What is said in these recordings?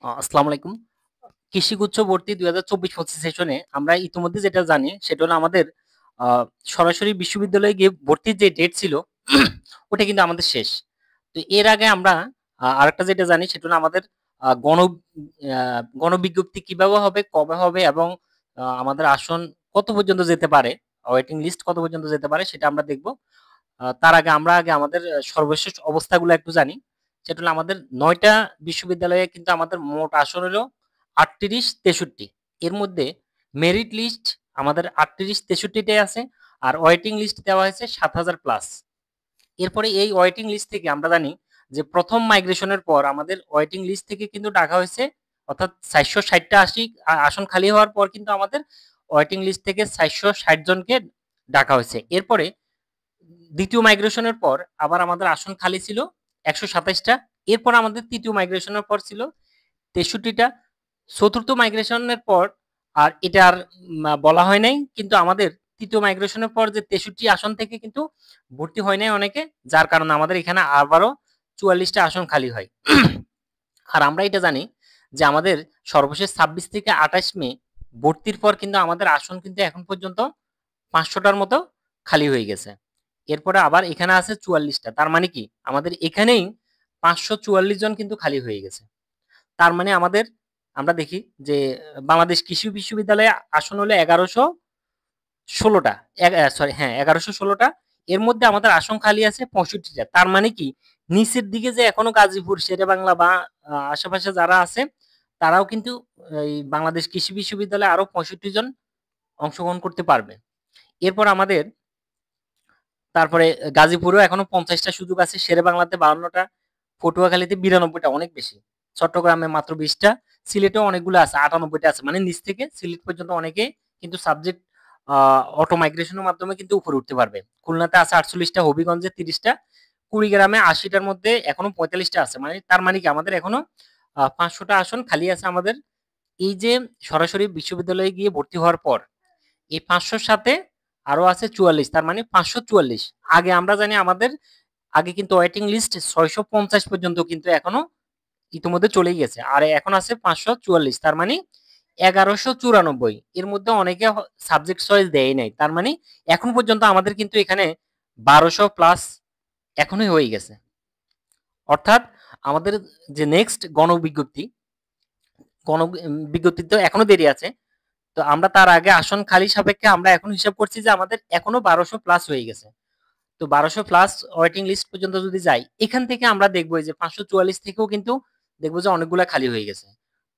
আসসালামু আলাইকুম। কৃষিগুচ্ছ ভর্তি ২০২৪-২৫ সেশনে আমরা ইতিমধ্যে যেটা জানি সেটা হলো আমাদের আ সরাসরি বিশ্ববিদ্যালয়ে গিয়ে ভর্তির যে ডেট ছিল ওটা কিন্তু আমাদের শেষ। তো এর আগে আমরা আরেকটা যেটা জানি সেটা হলো আমাদের আ গণবিজ্ঞপ্তি কিভাবে হবে, কবে হবে এবং আমাদের আসন কত পর্যন্ত যেতে পারে, ওয়েটিং লিস্ট কত পর্যন্ত যেতে পারে সেটা আমরা দেখব। তার আগে আমরা আমাদের সর্বশেষ অবস্থাগুলো একটু জানি। সেটা হলো আমাদের ৯ টা বিশ্ববিদ্যালয়ে কিন্তু আমাদের মোট আসন হলো ৩৮-৬৩। এর মধ্যে মেরিট লিস্ট আমাদের ৩৮-৬৩ টাই আছে। আর ওয়েটিং লিস্ট দেওয়া হয়েছে ৭,০০০ প্লাস। এরপরে এই ওয়েটিং লিস্ট থেকে আমরা জানি যে প্রথম মাইগ্রেশনের পর আমাদের ওয়েটিং লিস্ট থেকে কিন্তু ডাকা হয়েছে, অর্থাৎ ৪৬০ টা আসন খালি হওয়ার পর কিন্তু আমাদের ওয়েটিং লিস্ট থেকে ৪৬০ জনকে ডাকা হয়েছে। এরপরে দ্বিতীয় মাইগ্রেশনের পর আবার আমাদের আসন খালি ছিল ১২৭ টা। এরপর আমাদের তৃতীয় মাইগ্রেশনের পর ছিল ৬৩ টা। চতুর্থ মাইগ্রেশনের পর আর এটা আর বলা হয় নাই, কিন্তু আমাদের তৃতীয় মাইগ্রেশনের পর যে ৬৩ আসন থেকে কিন্তু ভর্তি হয় নাই অনেকে, যার কারণে আমাদের এখানে আবারও ৪৪ টা আসন খালি হয়। আর আমরা এটা জানি যে আমাদের সর্বশেষ ২৬ থেকে ২৮ মে ভর্তির পর কিন্তু আমাদের আসন কিন্তু এখন পর্যন্ত ৫০০টার মতো খালি হয়ে গেছে। এরপরে আবার এখানে আছে ৪৪ টা। তার মানে কি আমাদের এখানেই ৫৪৪ জন কিন্তু খালি হয়ে গেছে। তার মানে আমাদের আমরা দেখি যে বাংলাদেশ কৃষি বিশ্ববিদ্যালয়ে আসন হলো ১১১৬টা। সরি, হ্যাঁ, ১১১৬টা। এর মধ্যে আমাদের আসন খালি আছে ৬৫টা। তার মানে কি নিচের দিকে যে এখনো গাজীপুর, শেরেবাংলা বা আশেপাশে যারা আছে তারাও কিন্তু এই বাংলাদেশ কৃষি বিশ্ববিদ্যালয়ে আরো ৬৫ জন অংশগ্রহণ করতে পারবে। এরপর আমাদের তারপরে গাজীপুরেও এখনো ৫০টা সুযোগ আছে, শেরেবাংলাতে ৫২টা, পটুয়াখালীতে ৯২টা, অনেক বেশি। চট্টগ্রামে মাত্র ২০টা, সিলেটেও অনেকগুলো আছে, ৯৮টা আছে। মানে নিচ থেকে সিলেট পর্যন্ত অনেকে কিন্তু সাবজেক্ট অটো মাইগ্রেশনের মাধ্যমে কিন্তু উপরে উঠতে পারবে। খুলনাতে আছে ৪৮টা, হবিগঞ্জে ৩০টা, কুড়িগ্রামে ৮০টার মধ্যে এখনো ৪৫টা আছে। মানে তার মানে কি আমাদের এখনো ৫০০টা আসন খালি আছে আমাদের এই যে সরাসরি বিশ্ববিদ্যালয়ে গিয়ে ভর্তি হওয়ার পর। এই ৫০০র সাথে আরো আছে ৪৪, তার মানে ৫৪৪। আগে আমরা জানি আমাদের আগে কিন্তু ওয়েটিং লিস্ট ৬৫০ পর্যন্ত কিন্তু এখনো ইতিমধ্যে চলেই গেছে। আর এখন আছে ৫৪৪, তার মানে ১১৯৪। এর মধ্যে অনেকে সাবজেক্ট চয়েস দেয় নাই। তার মানে এখন পর্যন্ত আমাদের কিন্তু এখানে ১২০০ প্লাস এখনই হয়ে গেছে। অর্থাৎ আমাদের যে নেক্সট গণবিজ্ঞপ্তি তো এখনো দেরি আছে। তো আমরা তার আগে আসন খালি সাপেক্ষে আমরা এখন হিসাব করছি যে আমাদের এখনো ১২০০ প্লাস হয়ে গেছে। তো ১২০০ প্লাস ওয়েটিং লিস্ট পর্যন্ত যদি যাই, এখান থেকে আমরা দেখবো যে ৫৪৪ থেকেও কিন্তু দেখবো যে অনেকগুলা খালি হয়ে গেছে।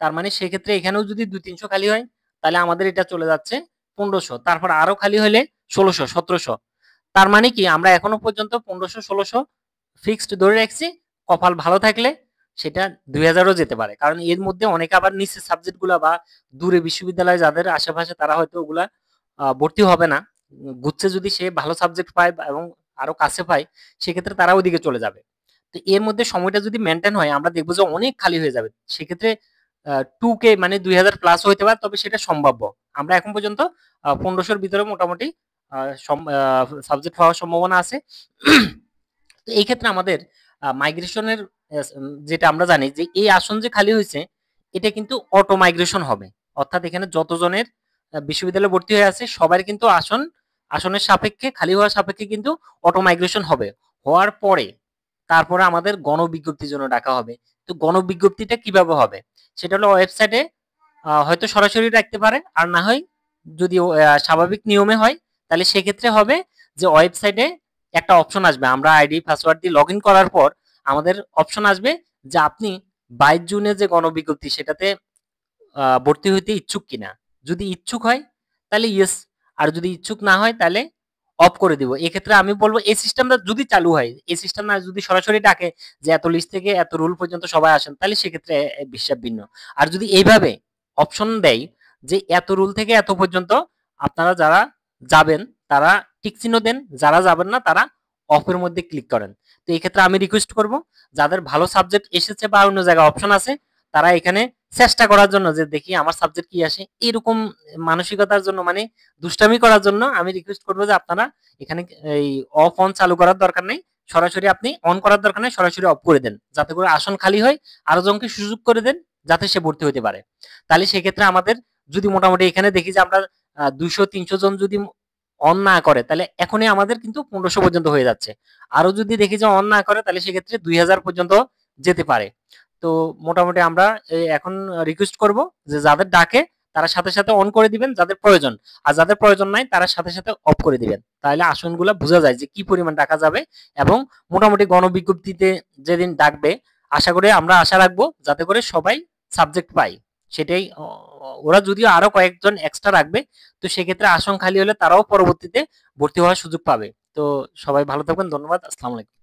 তার মানে সেক্ষেত্রে এখানেও যদি ২-৩০০ খালি হয় তাহলে আমাদের এটা চলে যাচ্ছে ১৫০০। তারপর আরো খালি হলে ১৬০০, ১৭০০। তার মানে কি আমরা এখনো পর্যন্ত ১৫০০, ১৬০০ ফিক্সড ধরে রাখছি। কপাল ভালো থাকলে সেটা ২০০০ও যেতে পারে। কারণ এর মধ্যে অনেকে আবার নিচের সাবজেক্ট গুলা বা দূরে বিশ্ববিদ্যালয় যাদের আশেপাশে তারা হয়তো ওগুলা ভর্তি হবে না। গুচ্ছে যদি সে ভালো সাবজেক্ট পায় এবং আরো কাছে পায়, সেক্ষেত্রে তারা ওইদিকে চলে যাবে। তো এর মধ্যে সময়টা যদি মেনটেন হয় আমরা দেখবো যে অনেক খালি হয়ে যাবে। সেক্ষেত্রে 2K মানে ২০০০ প্লাস হইতে পারে, তবে সেটা সম্ভাব্য। আমরা এখন পর্যন্ত ১৫০০-র ভিতরে মোটামুটি সাবজেক্ট হওয়ার সম্ভাবনা আছে। তো এই ক্ষেত্রে আমাদের মাইগ্রেশনের যেটা আমরা জানি যে এই আসন যে খালি হয়েছে এটা কিন্তু অটো মাইগ্রেশন হবে। অর্থাৎ এখানে যতজনের বিশ্ববিদ্যালয়ে ভর্তি হয়ে আছে সবার কিন্তু আসনের সাপেক্ষে খালি হওয়ার সাপেক্ষে কিন্তু অটো মাইগ্রেশন হবে। হওয়ার পরে তারপরে আমাদের গণবিজ্ঞপ্তির জন্য ডাকা হবে। তো গণবিজ্ঞপ্তিটা কিভাবে হবে সেটা হলো ওয়েবসাইটে হয়তো সরাসরি রাখতে পারে, আর না হয় যদি স্বাভাবিক নিয়মে হয় তাহলে সেক্ষেত্রে হবে যে ওয়েবসাইটে একটা অপশন আসবে, আমরা আইডি পাসওয়ার্ড দিয়ে লগ ইন করার পর আমাদের অপশন আসবে যে আপনি ২২ জুনে যে গণবিজ্ঞপ্তি সেটাতে ভর্তি হইতে ইচ্ছুক কিনা। যদি ইচ্ছুক হয় তাহলে ইয়েস, আর যদি ইচ্ছুক না হয় তাহলে অফ করে দিব। এক্ষেত্রে আমি বলবো এই সিস্টেমটা যদি চালু হয়, এই সিস্টেম না যদি সরাসরি ডাকে যে এত লিস্ট থেকে এত রুল পর্যন্ত সবাই আসেন, তাহলে সেক্ষেত্রে হিসাব ভিন্ন। আর যদি এইভাবে অপশন দেয় যে এত রুল থেকে এত পর্যন্ত আপনারা যারা যাবেন তারা টিক চিহ্ন দেন, যারা যাবেন না তারা অফের মধ্যে ক্লিক করেন। তো এই ক্ষেত্রে আমি রিকোয়েস্ট করব যাদের ভালো সাবজেক্ট এসেছে বা অন্য জায়গায় অপশন আছে তারা এখানে চেষ্টা করার জন্য যে দেখি আমার সাবজেক্ট কি আসে, এরকম মানসিকতার জন্য মানে দুষ্টামি করার জন্য আমি রিকোয়েস্ট করবো যে আপনারা এখানে এই অফ অন চালু করার দরকার নেই, সরাসরি আপনি অন করার দরকার নেই, সরাসরি অফ করে দেন যাতে করে আসন খালি হয়, আরো জনকে সুযোগ করে দেন যাতে সে ভর্তি হতে পারে। তাহলে সেক্ষেত্রে আমাদের যদি মোটামুটি এখানে দেখি যে আমরা 200-300 জন যদি অন না করে, তাহলে এখনই আমাদের কিন্তু 1500 পর্যন্ত হয়ে যাচ্ছে। আরো যদি দেখি যে অন না করে, তাহলে সেক্ষেত্রে 2000 পর্যন্ত যেতে পারে। তো মোটামুটি আমরা এখন রিকোয়েস্ট করব যে যাদের ডাকে তারা সাথে সাথে অন করে দিবেন যাদের প্রয়োজন, আর যাদের প্রয়োজন নাই তারা সাথে সাথে অফ করে দিবেন। তাহলে আসনগুলো বোঝা যায় যে কি পরিমাণ ডাকা যাবে, এবং মোটামুটি গণবিজ্ঞপ্তিতে যেদিন ডাকবে আশা করি আমরা আশা রাখবো যাতে করে সবাই সাবজেক্ট পায়। সেটাই ওরা যদিও আরো কয়েকজন এক্সট্রা রাখবে, তো সেক্ষেত্রে আসন খালি হলে তারাও পরবর্তীতে ভর্তি হওয়ার সুযোগ পাবে। তো সবাই ভালো থাকবেন, ধন্যবাদ, আসসালামু আলাইকুম।